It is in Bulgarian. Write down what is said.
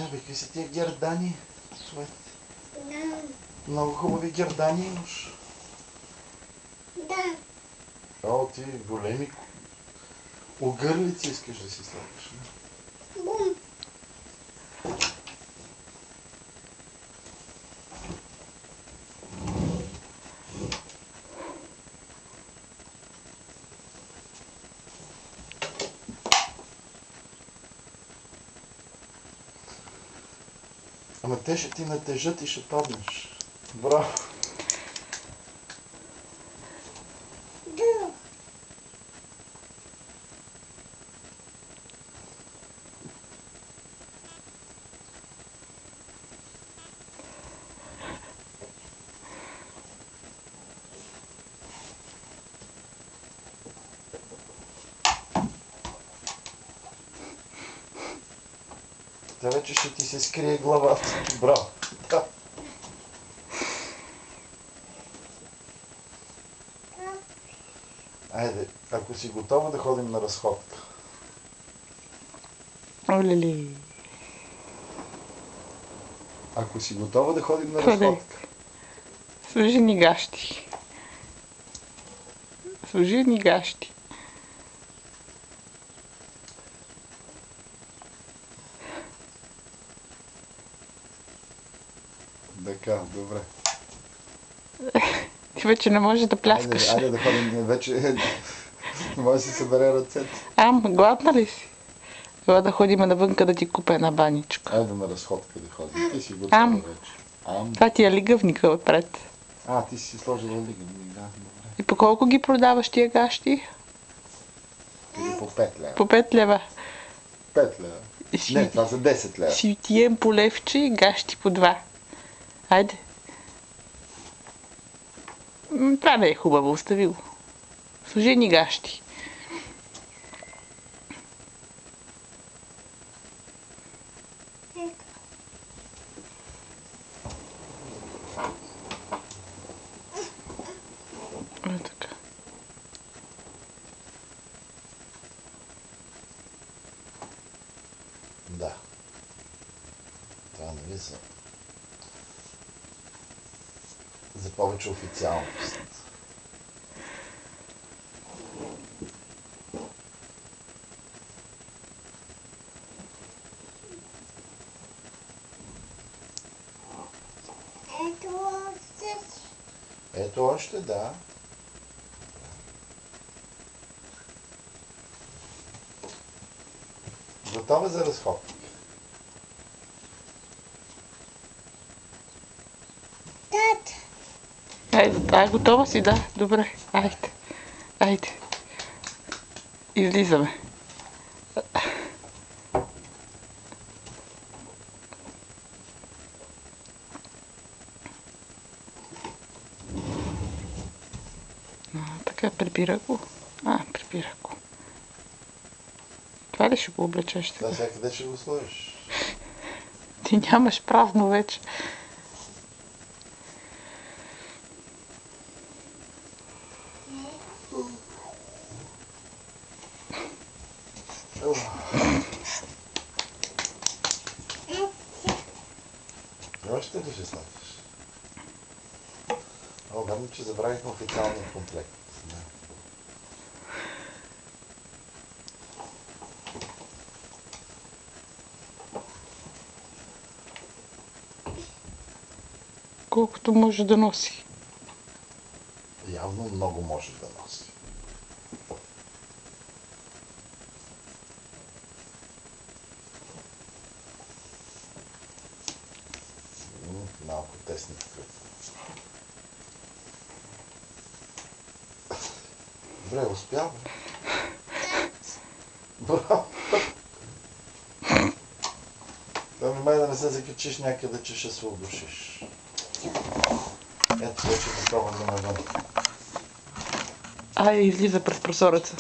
бе, какви са тия гердани? Да. Много хубави гердани имаш. Да. О, ти големи огърлици искаш да си слагаш. Бум. Ама те ще ти натежат и ще паднеш. Браво! Да. Та вече ще ти се скрие главата. Браво! Да. Айде, ако си готова да ходим на разходка. Оле-ли. Ако си готова да ходим на Ходи. разходка. Служи ни гащи. Служи ни гащи. Така, добре. Ти вече не можеш да пляскаш. Айде да ходим вече. Може да си събере ръцете. Гладна ли си? Това да ходим навънка да ти купя една баничка. Айде на разходка да ходим. Ти си готова вече. Това ти е лигавника отпред. Ти си сложила лигавник, да, добре. И по колко ги продаваш тия гащи? Или по 5 лева. По 5 лева. 5 лева. Не, това за 10 лева. Сютиен по левче и гащи по 2. Айде. Това не е хубаво, остави го. Служи ни гащи. Така. Да. Това нали за повече официалност. Ето още, да. Готова за разходка. Айде, готова си, да? Добре, айде. Айде. Излизаме. Така, прибира го. Прибира го. Това ли ще го облечеш сега? Да, сега къде ще го сложиш? Ти нямаш празно вече. Още ли ще слагаш? Верно, че забравихме официалния комплект. Да. Колкото може да носи. Явно много може да носи. Малко тесни такъв. Добре, успя, бе. Браво! Да внимай да не се закачиш някъде, че ще се удушиш. Ето вече такова да навън. Излиза през прозореца.